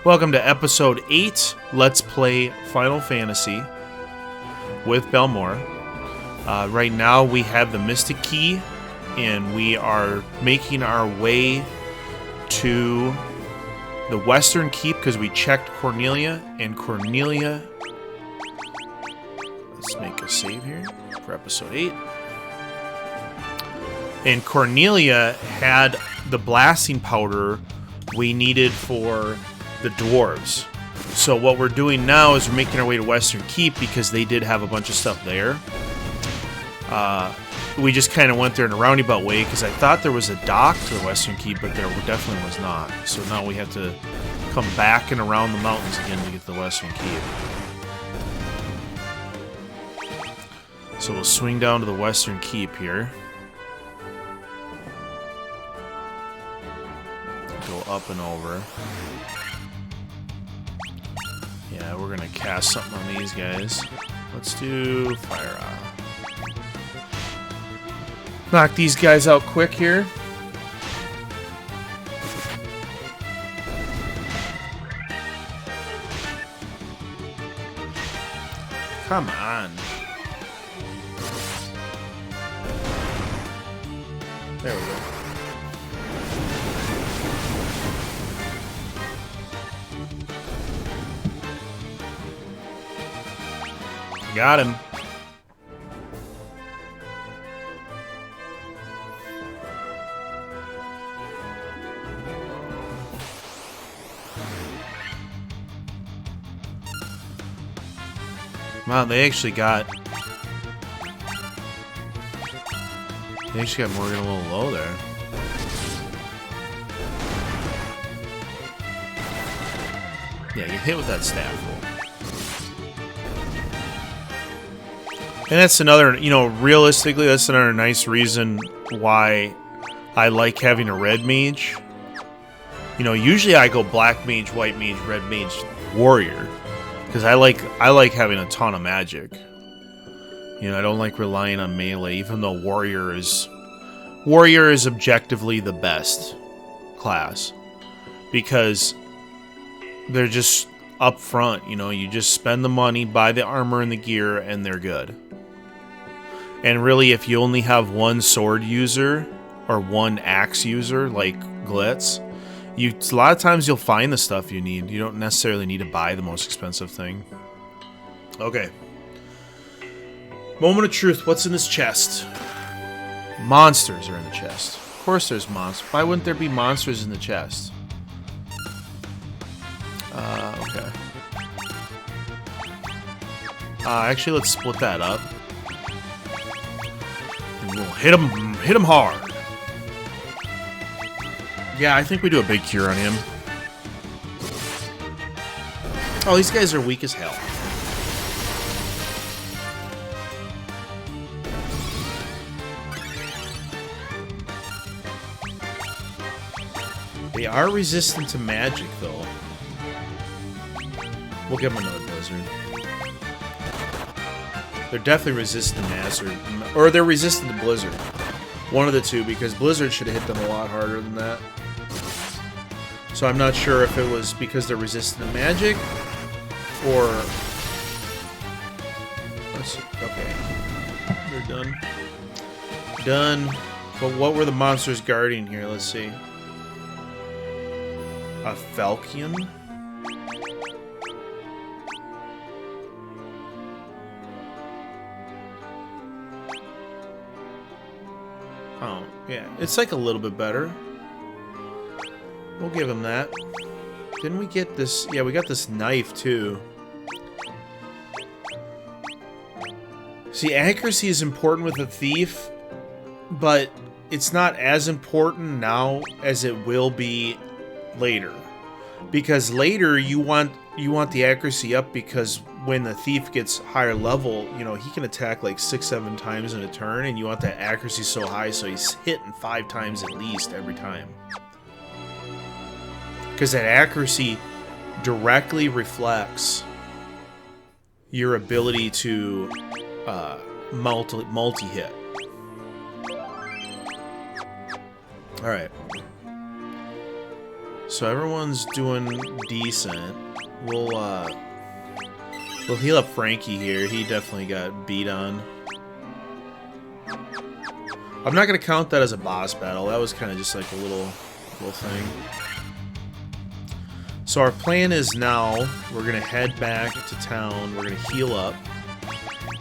Welcome to episode 8, Let's Play Final Fantasy with Belmore. Right now we have the Mystic Key, and we are making our way to the Western Keep because we checked Cornelia, and Cornelia... Let's make a save here for episode 8. And Cornelia had the blasting powder we needed for the dwarves. So what we're doing now is we're making our way to Western Keep because they did have a bunch of stuff there. We just kind of went there in a roundabout way because I thought there was a dock to the Western Keep, but there definitely was not. So now we have to come back and around the mountains again to get to the Western Keep. So we'll swing down to the Western Keep here. Go up and over. Yeah, we're gonna cast something on these guys. Let's do Fire Eye. Knock these guys out quick here. Come on. There we go. Got him. Wow, they actually got Morgan a little low there. Yeah, you hit with that staff roll. And that's another, realistically, that's another nice reason why I like having a red mage. Usually I go black mage, white mage, red mage, warrior. Because I like having a ton of magic. I don't like relying on melee, even though warrior is objectively the best class. Because they're just up front, you just spend the money, buy the armor and the gear, and they're good. And really, if you only have one sword user or one axe user, like Glitz, a lot of times you'll find the stuff you need. You don't necessarily need to buy the most expensive thing. Okay. Moment of truth. What's in this chest? Monsters are in the chest. Of course there's monsters. Why wouldn't there be monsters in the chest? Okay. Actually, let's split that up. And we'll hit him hard. Yeah, I think we do a big cure on him. Oh, these guys are weak as hell. They are resistant to magic, though. We'll give them another blizzard. They're definitely resistant to Master, or they're resistant to Blizzard. One of the two, because Blizzard should have hit them a lot harder than that. So I'm not sure if it was because they're resistant to magic, or... Okay. They're done. Done. But what were the monsters guarding here? Let's see. A Falcon? Oh, yeah. It's like a little bit better. We'll give him that. Didn't we get this? Yeah, we got this knife, too. See, accuracy is important with a thief, but it's not as important now as it will be later. Because later, you want the accuracy up because when the thief gets higher level, he can attack like 6-7 times in a turn, and you want that accuracy so high so he's hitting 5 times at least every time. Because that accuracy directly reflects your ability to multi-hit. Alright. So everyone's doing decent. We'll heal up Frankie here. He definitely got beat on. I'm not gonna count that as a boss battle. That was kind of just like a little thing. So our plan is now we're gonna head back to town. We're gonna heal up,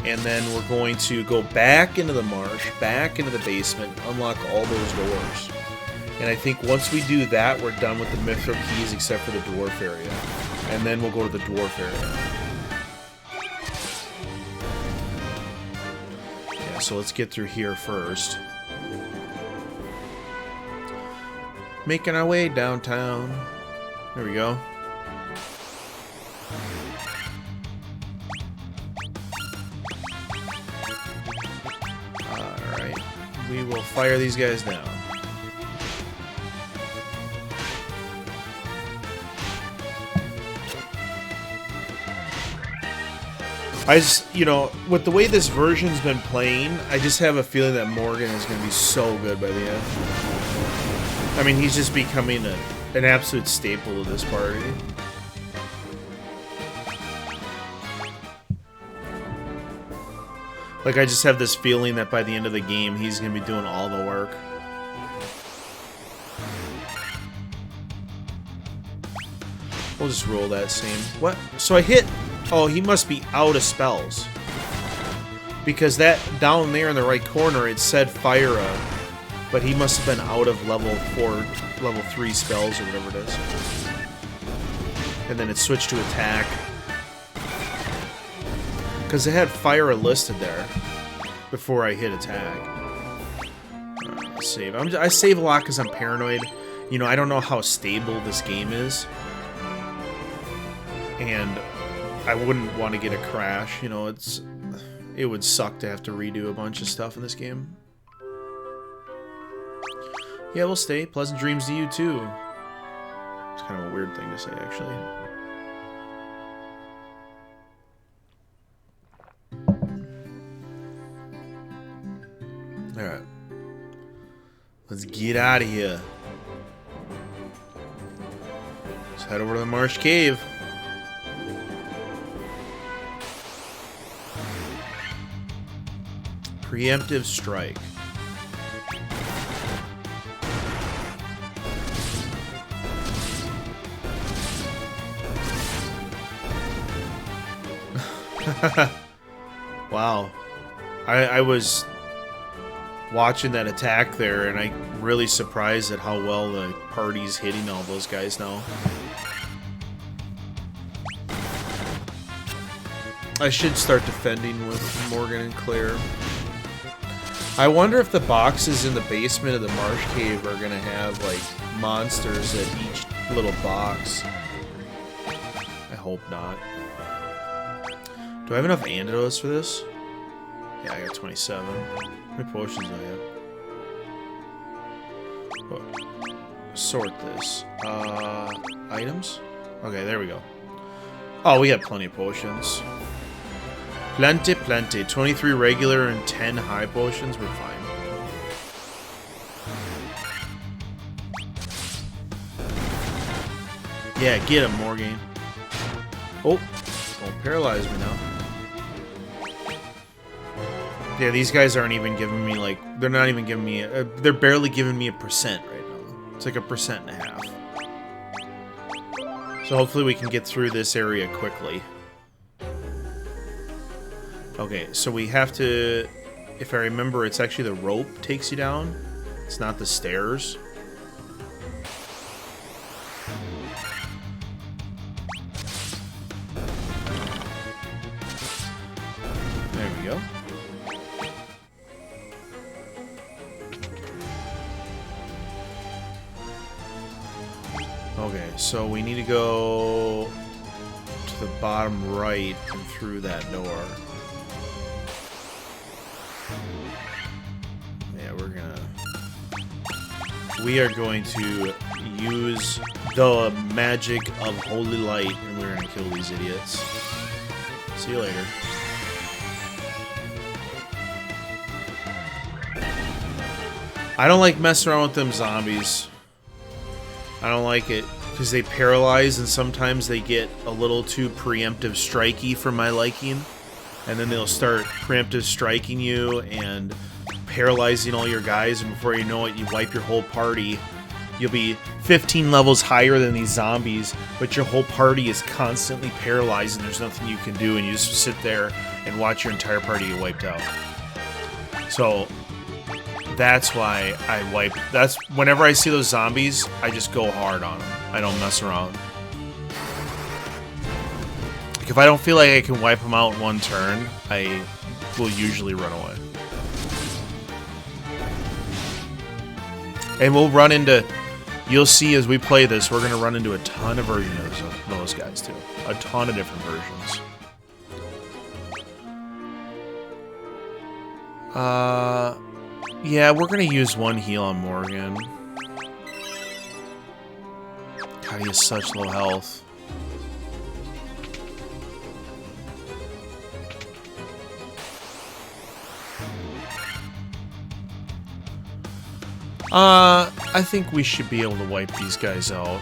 and then we're going to go back into the marsh, back into the basement, unlock all those doors. And I think once we do that, we're done with the Mithril keys except for the dwarf area. And then we'll go to the dwarf area. Yeah, so let's get through here first. Making our way downtown. There we go. Alright. We will fire these guys down. I just, you know, with the way this version's been playing, I just have a feeling that Morgan is going to be so good by the end. I mean, he's just becoming an absolute staple of this party. Like, I just have this feeling that by the end of the game, he's going to be doing all the work. We'll just roll that same... What? So I hit... Oh, he must be out of spells. Because that down there in the right corner, it said fire up. But he must have been out of level 3 spells or whatever it is. And then it switched to attack. Because it had fire listed there before I hit attack. Alright, save. I save a lot because I'm paranoid. You know, I don't know how stable this game is. And I wouldn't want to get a crash. You know, it would suck to have to redo a bunch of stuff in this game. Yeah, we'll stay. Pleasant dreams to you, too. It's kind of a weird thing to say, actually. Alright. Let's get out of here. Let's head over to the Marsh Cave. Preemptive strike. Wow. I was watching that attack there, and I'm really surprised at how well the party's hitting all those guys now. I should start defending with Morgan and Claire. I wonder if the boxes in the basement of the Marsh Cave are gonna have, like, monsters at each little box. I hope not. Do I have enough antidotes for this? Yeah, I got 27. How many potions do I have? Oh, sort this. Items? Okay, there we go. Oh, we got plenty of potions. Plenty, plenty. 23 regular and 10 high potions. We're fine. Yeah, get him, Morgan. Oh, don't paralyze me now. Yeah, these guys aren't even giving me, like, they're not even giving me, they're barely giving me a percent right now. It's like 1.5%. So hopefully we can get through this area quickly. Okay, so we have to, if I remember, it's actually the rope takes you down. It's not the stairs. There we go. Okay, so we need to go to the bottom right and through that door. We are going to use the magic of holy light, and we're going to kill these idiots. See you later. I don't like messing around with them zombies. I don't like it. because they paralyze, and sometimes they get a little too preemptive strikey for my liking, and then they'll start preemptive striking you and paralyzing all your guys, and before you know it, you wipe your whole party. You'll be 15 levels higher than these zombies, but your whole party is constantly paralyzed and there's nothing you can do, and you just sit there and watch your entire party get wiped out. So that's why I wipe. That's whenever I see those zombies, I just go hard on them. I don't mess around. Like if I don't feel like I can wipe them out in one turn, I will usually run away. And we'll run into... You'll see as we play this, we're going to run into a ton of versions of those guys, too. A ton of different versions. Yeah, we're going to use one heal on Morgan. God, he has such low health. I think we should be able to wipe these guys out.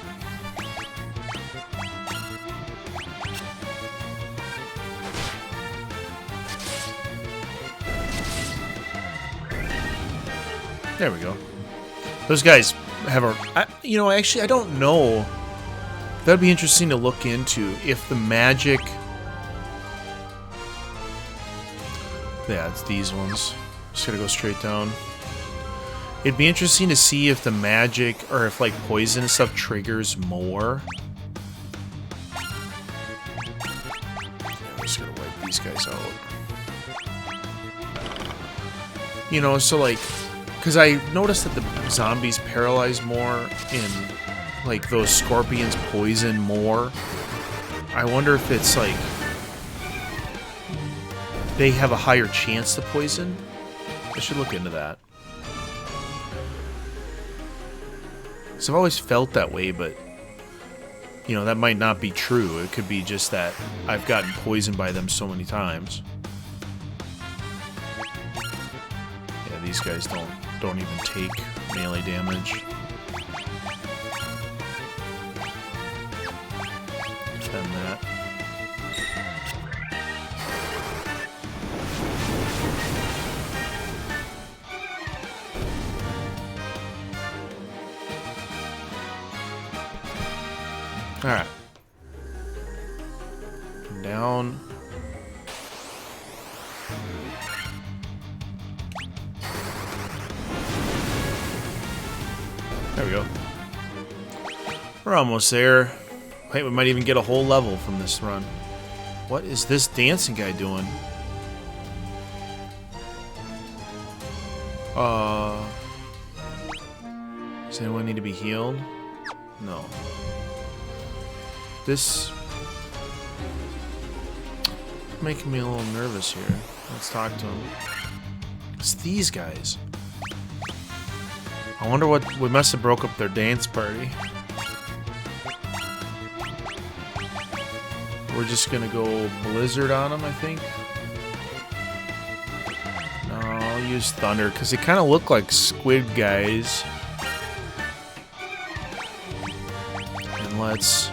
There we go. Those guys have a... you know, actually, I don't know. That'd be interesting to look into. If the magic... Yeah, it's these ones. Just gotta go straight down. It'd be interesting to see if the magic, or if, like, poison and stuff triggers more. Yeah, I'm just gonna wipe these guys out. You know, so, like... Because I noticed that the zombies paralyze more and, like, those scorpions poison more. I wonder if it's, like... they have a higher chance to poison? I should look into that. So I've always felt that way, but, you know, that might not be true. It could be just that I've gotten poisoned by them so many times. Yeah, these guys don't even take melee damage. Defend that. Alright. Down. There we go. We're almost there. Wait, we might even get a whole level from this run. What is this dancing guy doing? Does anyone need to be healed? No. This is making me a little nervous here. Let's talk to him. It's these guys. I wonder what... we must have broke up their dance party. We're just gonna go Blizzard on them, I think. No, I'll use Thunder, because they kind of look like squid guys. And let's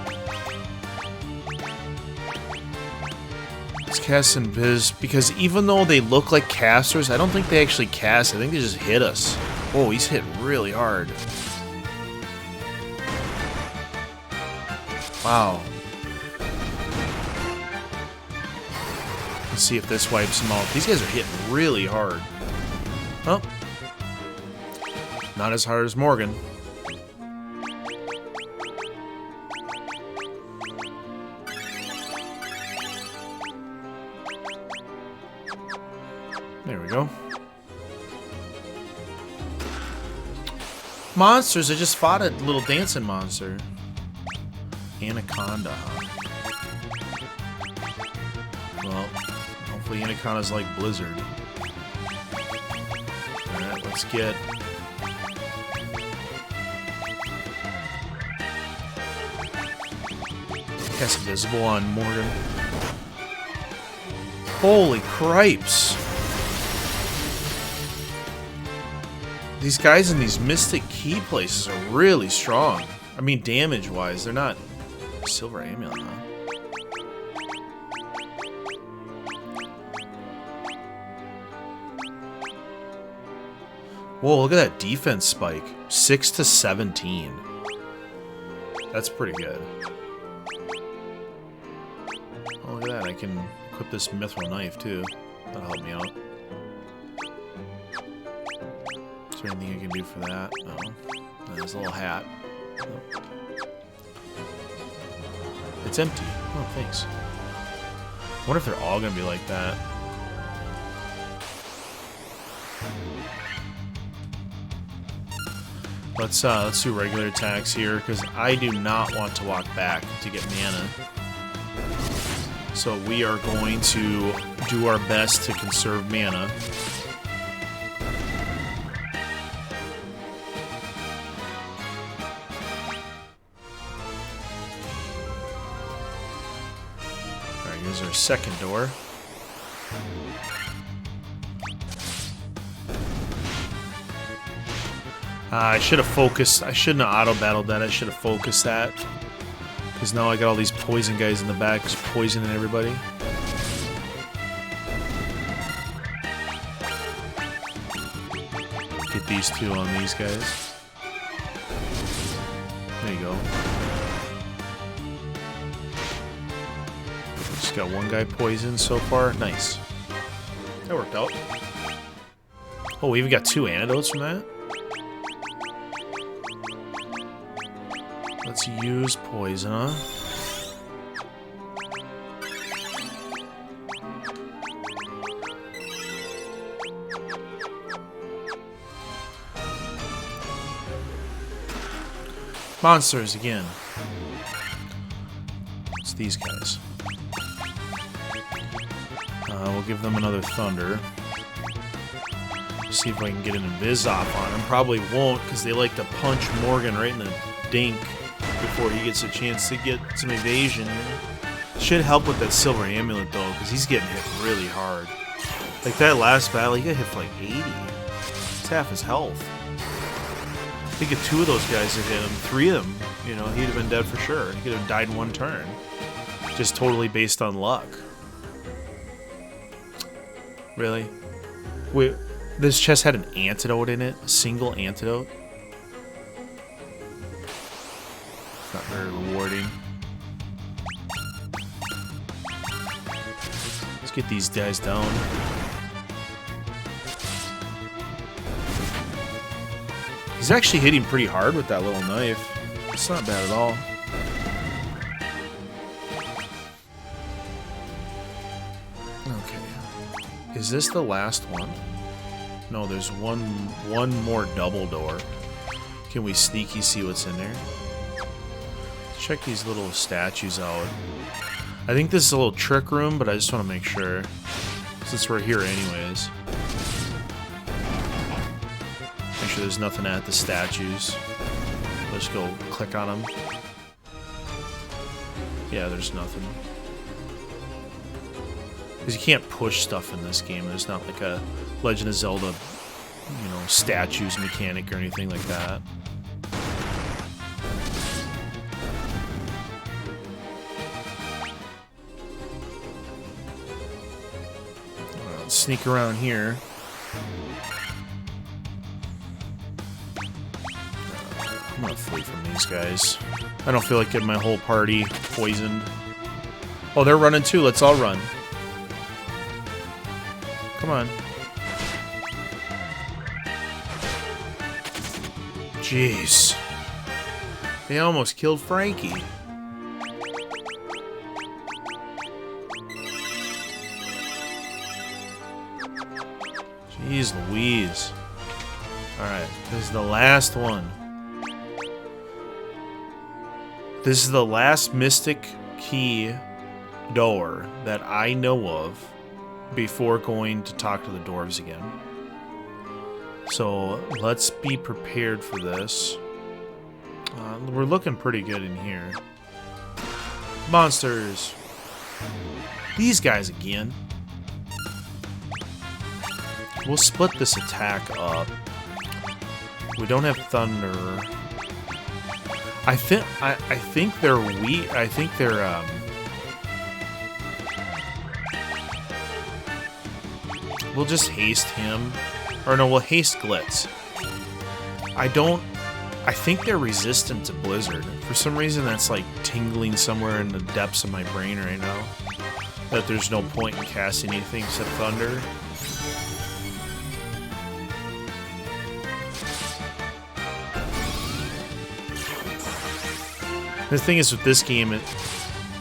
cast Invis, because even though they look like casters, I don't think they actually cast. I think they just hit us. Oh, he's hit really hard. Wow. Let's see if this wipes them out. These guys are hitting really hard. Oh. Not as hard as Morgan. There we go. Monsters, I just fought a little dancing monster. Anaconda, huh? Well, hopefully Anaconda's like Blizzard. Alright, let's get... cast Invisible on Morgan. Holy cripes! These guys in these Mystic Key places are really strong. I mean, damage-wise, they're not silver amulet, huh? Whoa, look at that defense spike. 6 to 17. That's pretty good. Oh, look at that. I can equip this mithril knife, too. That'll help me out. Is there anything I can do for that? No. There's a little hat. Nope. It's empty. Oh, thanks. I wonder if they're all going to be like that. Let's do regular attacks here, because I do not want to walk back to get mana. So we are going to do our best to conserve mana. Alright, here's our second door. I should have focused. I shouldn't have auto-battled that. I should have focused that. Because now I got all these poison guys in the back just poisoning everybody. Get these two on these guys. There you go. Just got one guy poisoned so far. Nice. That worked out. Oh, we even got 2 antidotes from that? Let's use poison, huh? Monsters again. It's these guys. We'll give them another thunder. See if I can get an invis off on them. Probably won't, because they like to punch Morgan right in the dink before he gets a chance to get some evasion. Should help with that silver amulet though, because he's getting hit really hard. Like that last battle, he got hit for like 80. It's half his health. I think if 2 of those guys had hit him, 3 of them, you know, he'd have been dead for sure. He could have died in 1 turn. Just totally based on luck. Really? Wait, this chest had an antidote in it? A single antidote? Not very rewarding. Let's get these guys down. He's actually hitting pretty hard with that little knife. It's not bad at all. Okay. Is this the last one? No, there's one more double door. Can we sneaky see what's in there? Check these little statues out. I think this is a little trick room, but I just want to make sure, since we're here anyways. Make sure there's nothing at the statues. Let's go click on them. Yeah, there's nothing. Because you can't push stuff in this game. There's not like a Legend of Zelda, you know, statues mechanic or anything like that. Sneak around here. I'm gonna flee from these guys. I don't feel like getting my whole party poisoned. Oh, they're running too. Let's all run. Come on. Jeez. They almost killed Frankie. Jeez Louise. Alright, this is the last one. This is the last Mystic Key door that I know of before going to talk to the dwarves again. So let's be prepared for this. We're looking pretty good in here. Monsters. These guys again. We'll split this attack up. We don't have thunder. think they're weak. I think they're we'll just haste him. Or no, we'll haste Glitz. I think they're resistant to Blizzard. For some reason that's like tingling somewhere in the depths of my brain right now. That there's no point in casting anything except Thunder. The thing is with this game,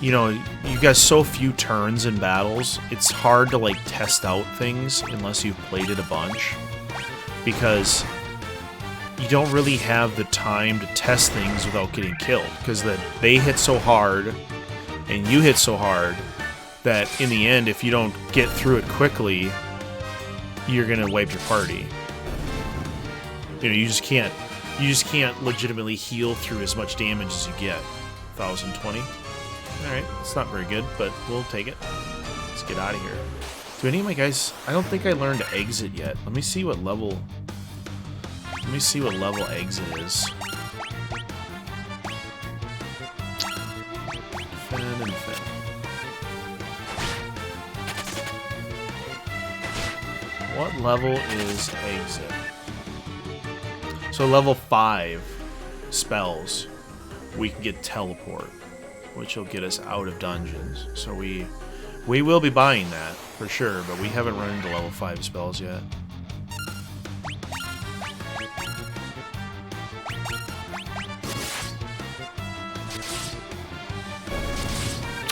you know, you got so few turns in battles, it's hard to like test out things unless you've played it a bunch. Because you don't really have the time to test things without getting killed. Because they hit so hard, and you hit so hard, that in the end, if you don't get through it quickly, you're gonna wipe your party. You know, you just can't legitimately heal through as much damage as you get. 1020. Alright, it's not very good, but we'll take it. Let's get out of here. Do any of my guys... I don't think I learned to exit yet. Let me see what level... Let me see what level exit is. Defend and defend. What level is exit? So level 5 spells, we can get teleport, which will get us out of dungeons. So we will be buying that for sure, but we haven't run into level 5 spells yet.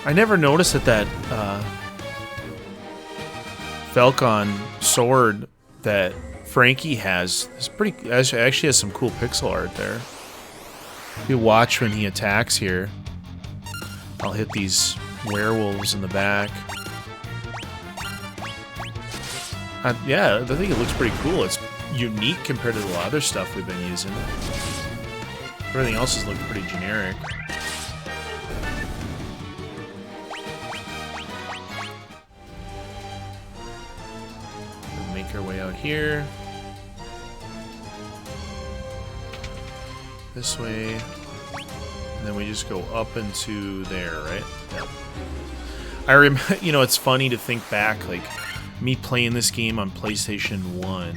I never noticed that Falcon sword that Frankie has is actually has some cool pixel art there. If you watch when he attacks here, I'll hit these werewolves in the back. Yeah, I think it looks pretty cool. It's unique compared to the other stuff we've been using. Everything else has looked pretty generic. Make our way out here. This way. And then we just go up into there, right? Yep. I remember, you know, it's funny to think back, like, me playing this game on PlayStation 1,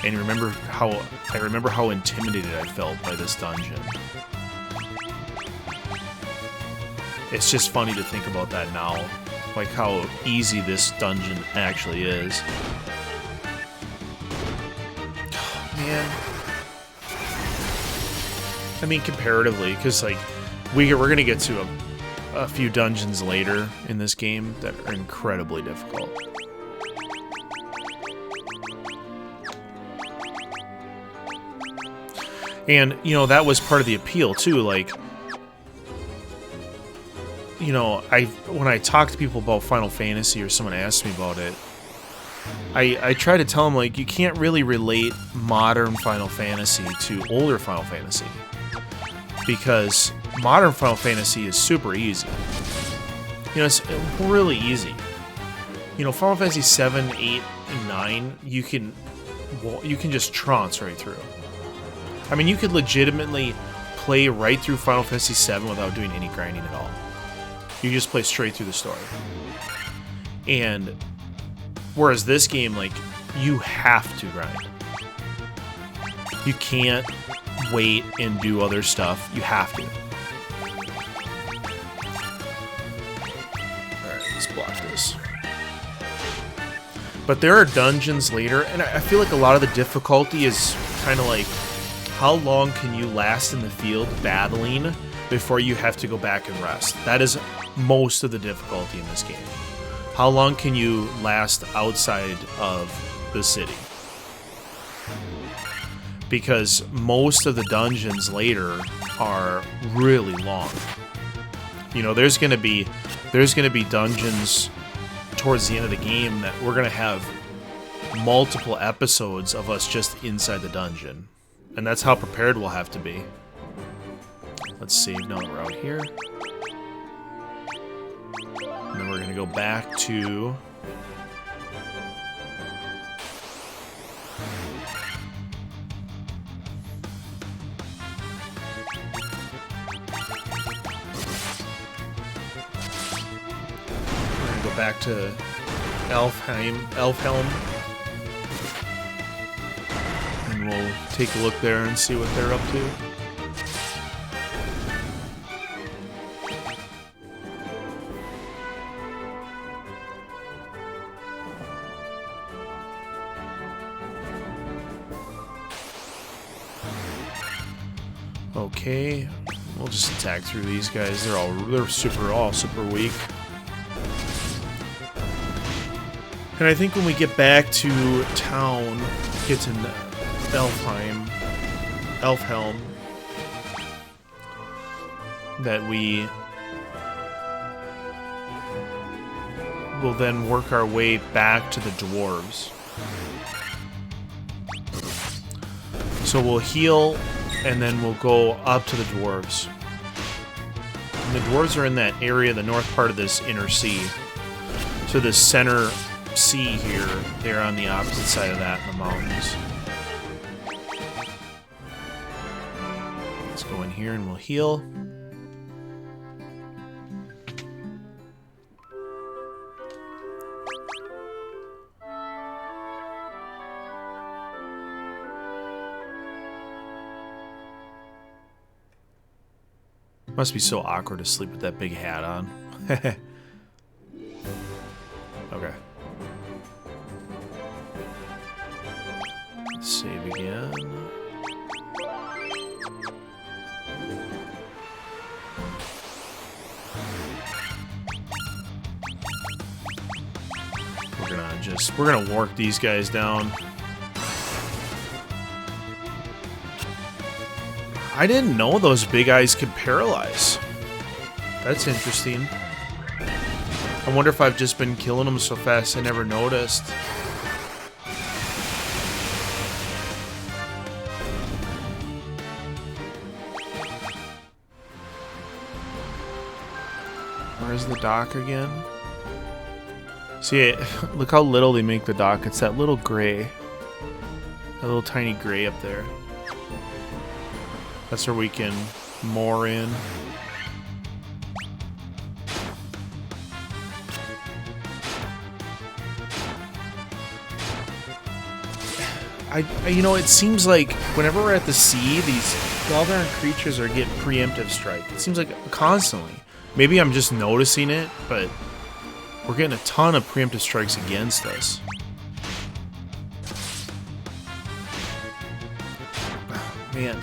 and I remember how intimidated I felt by this dungeon. It's just funny to think about that now, like how easy this dungeon actually is. Man. I mean, comparatively, because, like, we're going to get to a few dungeons later in this game that are incredibly difficult. And, you know, that was part of the appeal, too. Like, you know, when I talk to people about Final Fantasy or someone asks me about it, I try to tell them, like, you can't really relate modern Final Fantasy to older Final Fantasy. Because modern Final Fantasy is super easy. You know, it's really easy. You know, Final Fantasy 7, 8, and 9, you can just trance right through. I mean, you could legitimately play right through Final Fantasy 7 without doing any grinding at all. You just play straight through the story. And whereas this game, like, you have to grind. You can't wait and do other stuff. You have to. Alright, let's block this. But there are dungeons later, and I feel like a lot of the difficulty is kind of like, how long can you last in the field battling before you have to go back and rest? That is most of the difficulty in this game. How long can you last outside of the city? Because most of the dungeons later are really long. You know, there's gonna be dungeons towards the end of the game that we're gonna have multiple episodes of us just inside the dungeon. And that's how prepared we'll have to be. Let's save now that we're out here. And then we're gonna go back to... go back to Elfhelm. And we'll take a look there and see what they're up to. Okay, we'll just attack through these guys. They're all super weak. And I think when we get back to town, get to Elfhelm, that we will then work our way back to the dwarves. So we'll heal, and then we'll go up to the dwarves. And the dwarves are in that area, the north part of this inner sea. So the center sea here, they're on the opposite side of that in the mountains. Let's go in here and we'll heal. Must be so awkward to sleep with that big hat on. Okay. Save again. We're gonna work these guys down. I didn't know those big eyes could paralyze. That's interesting. I wonder if I've just been killing them so fast I never noticed. Where's the dock again? See, look how little they make the dock. It's that little gray. That little tiny gray up there. That's where we can moor in. You know, it seems like whenever we're at the sea, these Galdarn creatures are getting preemptive strike. It seems like constantly. Maybe I'm just noticing it, but we're getting a ton of preemptive strikes against us. Man.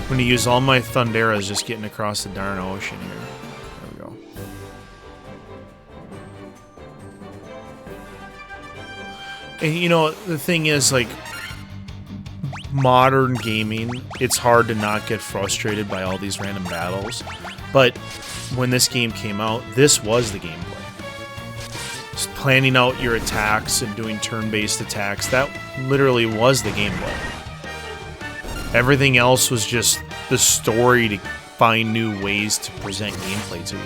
I'm going to use all my Thunderas just getting across the darn ocean here. There we go. And you know, the thing is, like, modern gaming, it's hard to not get frustrated by all these random battles. But when this game came out, this was the gameplay. Just planning out your attacks and doing turn-based attacks, that literally was the gameplay. Everything else was just the story to find new ways to present gameplay to you.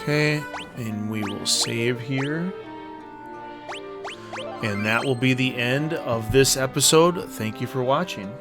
Okay, and we will save here. And that will be the end of this episode. Thank you for watching.